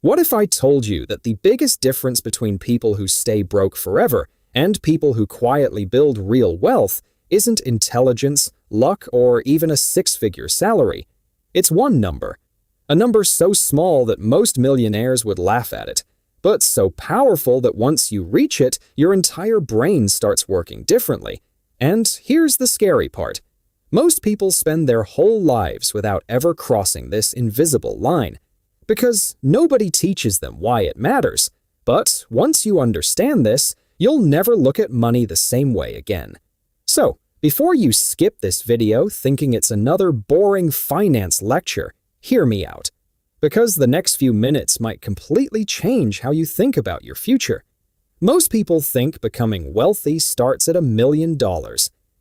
What if I told you that the biggest difference between people who stay broke forever and people who quietly build real wealth isn't intelligence, luck, or even a six-figure salary? It's one number. A number so small that most millionaires would laugh at it, but so powerful that once you reach it, your entire brain starts working differently. And here's the scary part. Most people spend their whole lives without ever crossing this invisible line, because nobody teaches them why it matters. But once you understand this, you'll never look at money the same way again. So, before you skip this video thinking it's another boring finance lecture, hear me out. Because the next few minutes might completely change how you think about your future. Most people think becoming wealthy starts at $1 million.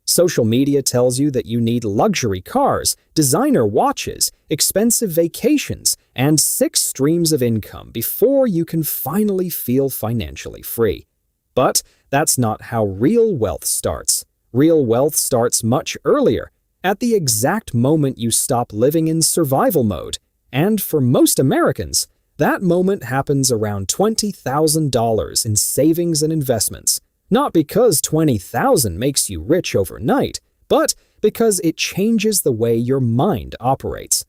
Social media tells you that you need luxury cars, designer watches, expensive vacations, and 6 streams of income before you can finally feel financially free. But that's not how real wealth starts. Real wealth starts much earlier, at the exact moment you stop living in survival mode. And for most Americans, that moment happens around $20,000 in savings and investments. Not because $20,000 makes you rich overnight, but because it changes the way your mind operates.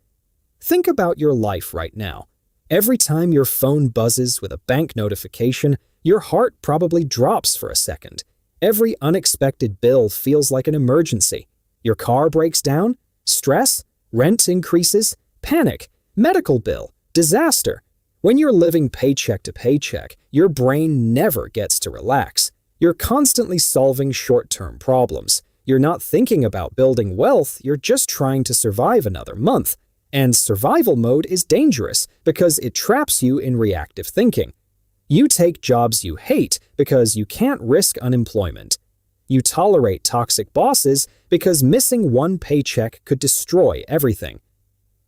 Think about your life right now. Every time your phone buzzes with a bank notification, your heart probably drops for a second. Every unexpected bill feels like an emergency. Your car breaks down, stress, rent increases, panic, medical bill, disaster. When you're living paycheck to paycheck, your brain never gets to relax. You're constantly solving short-term problems. You're not thinking about building wealth, you're just trying to survive another month. And survival mode is dangerous because it traps you in reactive thinking. You take jobs you hate because you can't risk unemployment. You tolerate toxic bosses because missing one paycheck could destroy everything.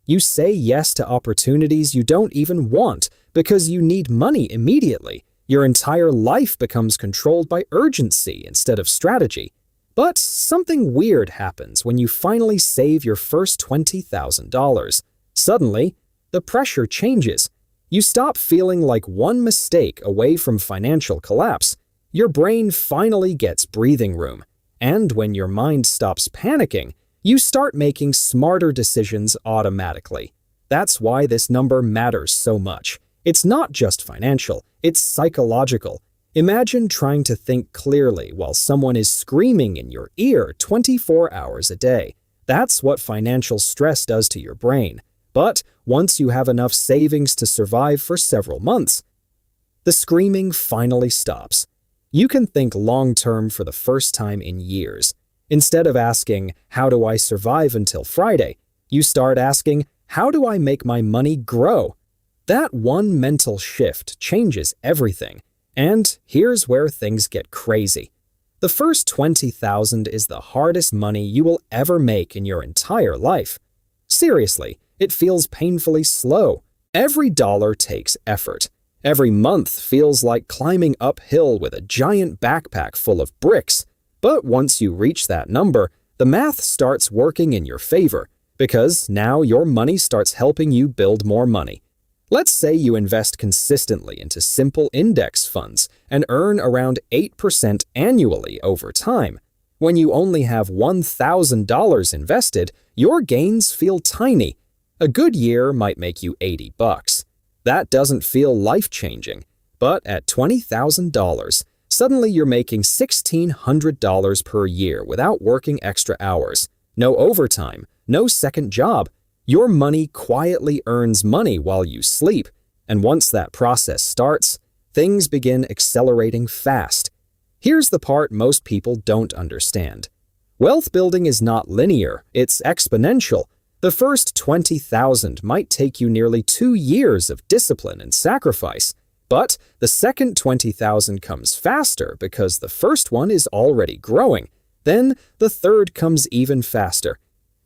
You say yes to opportunities you don't even want because you need money immediately. Your entire life becomes controlled by urgency instead of strategy. But something weird happens when you finally save your first $20,000. Suddenly, the pressure changes. You stop feeling like one mistake away from financial collapse. Your brain finally gets breathing room. And when your mind stops panicking, you start making smarter decisions automatically. That's why this number matters so much. It's not just financial, it's psychological. Imagine trying to think clearly while someone is screaming in your ear 24 hours a day. That's what financial stress does to your brain. But once you have enough savings to survive for several months, the screaming finally stops. You can think long-term for the first time in years. Instead of asking, "How do I survive until Friday?" you start asking, "How do I make my money grow?" That one mental shift changes everything. And here's where things get crazy. The first $20,000 is the hardest money you will ever make in your entire life. Seriously, it feels painfully slow. Every dollar takes effort. Every month feels like climbing uphill with a giant backpack full of bricks. But once you reach that number, the math starts working in your favor, because now your money starts helping you build more money. Let's say you invest consistently into simple index funds and earn around 8% annually over time. When you only have $1,000 invested, your gains feel tiny. A good year might make you $80. That doesn't feel life-changing. But at $20,000, suddenly you're making $1,600 per year without working extra hours. No overtime, no second job. Your money quietly earns money while you sleep. And once that process starts, things begin accelerating fast. Here's the part most people don't understand. Wealth building is not linear, it's exponential. The first $20,000 might take you nearly 2 years of discipline and sacrifice. But the second $20,000 comes faster because the first one is already growing. Then the third comes even faster.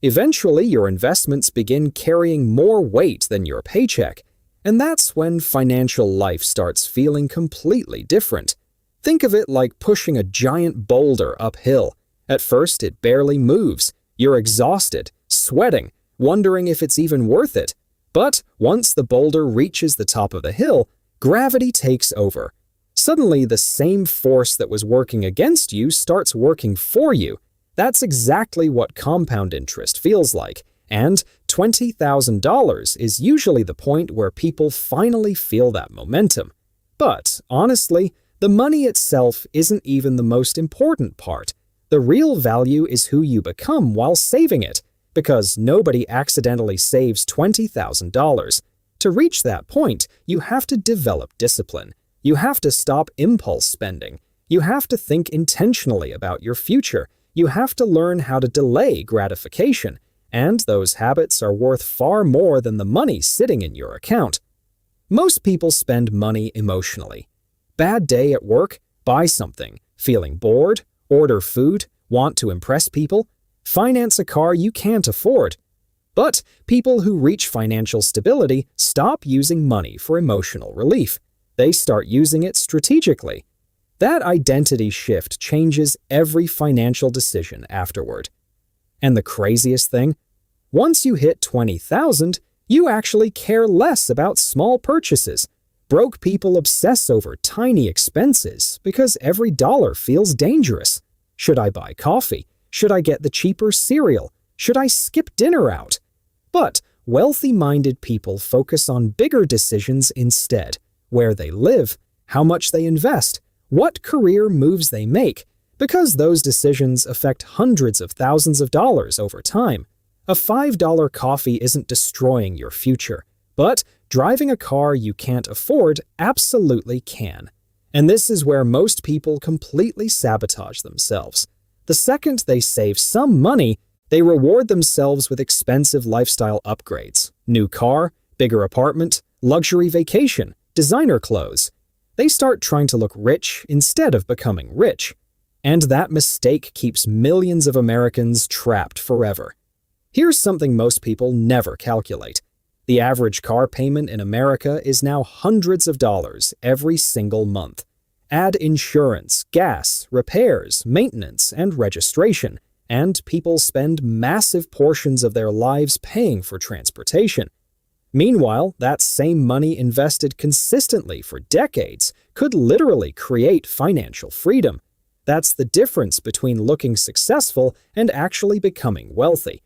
Eventually, your investments begin carrying more weight than your paycheck. And that's when financial life starts feeling completely different. Think of it like pushing a giant boulder uphill. At first, it barely moves. You're exhausted, sweating, wondering if it's even worth it. But once the boulder reaches the top of the hill, gravity takes over. Suddenly, the same force that was working against you starts working for you. That's exactly what compound interest feels like, and $20,000 is usually the point where people finally feel that momentum. But honestly, the money itself isn't even the most important part. The real value is who you become while saving it, because nobody accidentally saves $20,000. To reach that point, you have to develop discipline. You have to stop impulse spending. You have to think intentionally about your future. You have to learn how to delay gratification. And those habits are worth far more than the money sitting in your account. Most people spend money emotionally. Bad day at work, buy something. Feeling bored, order food, want to impress people, finance a car you can't afford. But people who reach financial stability stop using money for emotional relief. They start using it strategically. That identity shift changes every financial decision afterward. And the craziest thing? Once you hit $20,000, you actually care less about small purchases. Broke people obsess over tiny expenses because every dollar feels dangerous. Should I buy coffee? Should I get the cheaper cereal? Should I skip dinner out? But wealthy-minded people focus on bigger decisions instead. Where they live, how much they invest, what career moves they make, because those decisions affect hundreds of thousands of dollars over time. A $5 coffee isn't destroying your future, but driving a car you can't afford absolutely can. And this is where most people completely sabotage themselves. The second they save some money, they reward themselves with expensive lifestyle upgrades, new car, bigger apartment, luxury vacation, designer clothes. They start trying to look rich instead of becoming rich. And that mistake keeps millions of Americans trapped forever. Here's something most people never calculate. The average car payment in America is now hundreds of dollars every single month. Add insurance, gas, repairs, maintenance, and registration, and people spend massive portions of their lives paying for transportation. Meanwhile, that same money invested consistently for decades could literally create financial freedom. That's the difference between looking successful and actually becoming wealthy.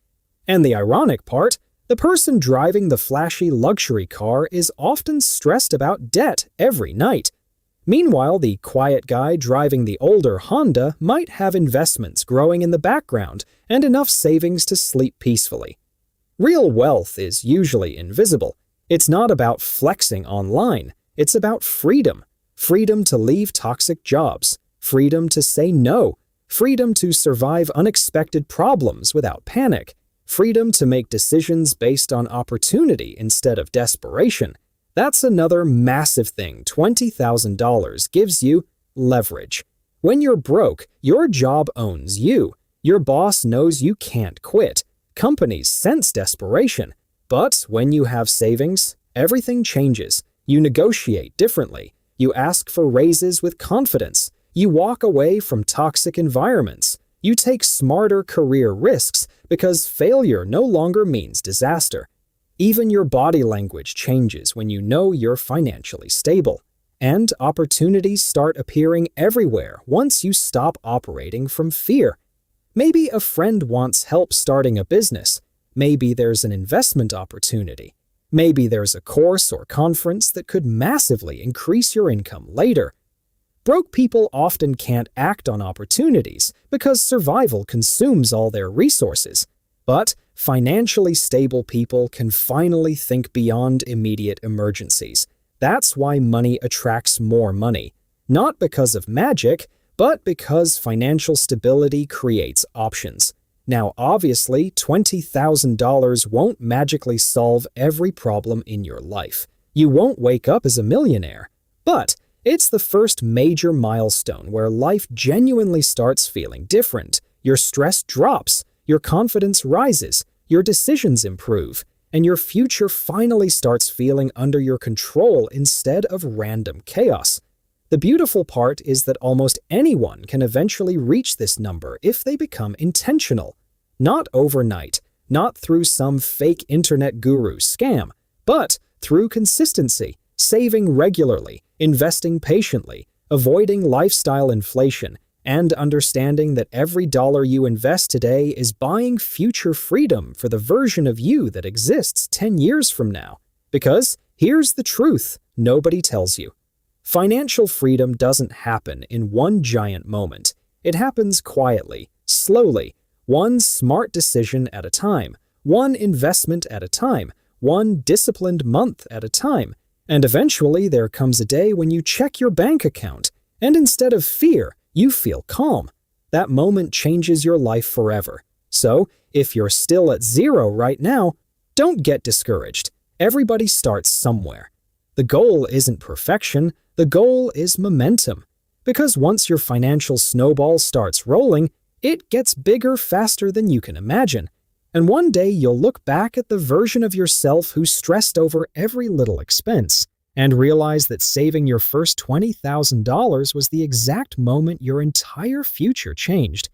And the ironic part, the person driving the flashy luxury car is often stressed about debt every night. Meanwhile, the quiet guy driving the older Honda might have investments growing in the background and enough savings to sleep peacefully. Real wealth is usually invisible. It's not about flexing online. It's about freedom. Freedom to leave toxic jobs. Freedom to say no. Freedom to survive unexpected problems without panic. Freedom to make decisions based on opportunity instead of desperation. That's another massive thing $20,000 gives you: leverage. When you're broke, your job owns you. Your boss knows you can't quit. Companies sense desperation. But when you have savings, everything changes. You negotiate differently. You ask for raises with confidence. You walk away from toxic environments. You take smarter career risks because failure no longer means disaster. Even your body language changes when you know you're financially stable. And opportunities start appearing everywhere once you stop operating from fear. Maybe a friend wants help starting a business. Maybe there's an investment opportunity. Maybe there's a course or conference that could massively increase your income later. Broke people often can't act on opportunities because survival consumes all their resources. But financially stable people can finally think beyond immediate emergencies. That's why money attracts more money. Not because of magic, but because financial stability creates options. Now, obviously, $20,000 won't magically solve every problem in your life. You won't wake up as a millionaire. But it's the first major milestone where life genuinely starts feeling different. Your stress drops, your confidence rises, your decisions improve, and your future finally starts feeling under your control instead of random chaos. The beautiful part is that almost anyone can eventually reach this number if they become intentional. Not overnight, not through some fake internet guru scam, But through consistency, saving regularly, investing patiently, avoiding lifestyle inflation, and understanding that every dollar you invest today is buying future freedom for the version of you that exists 10 years from now. Because here's the truth nobody tells you. Financial freedom doesn't happen in one giant moment. It happens quietly, slowly, one smart decision at a time, one investment at a time, one disciplined month at a time. And eventually there comes a day when you check your bank account, and instead of fear, you feel calm. That moment changes your life forever. So, if you're still at zero right now, don't get discouraged. Everybody starts somewhere. The goal isn't perfection, the goal is momentum. Because once your financial snowball starts rolling, it gets bigger faster than you can imagine. And one day you'll look back at the version of yourself who stressed over every little expense and realize that saving your first $20,000 was the exact moment your entire future changed.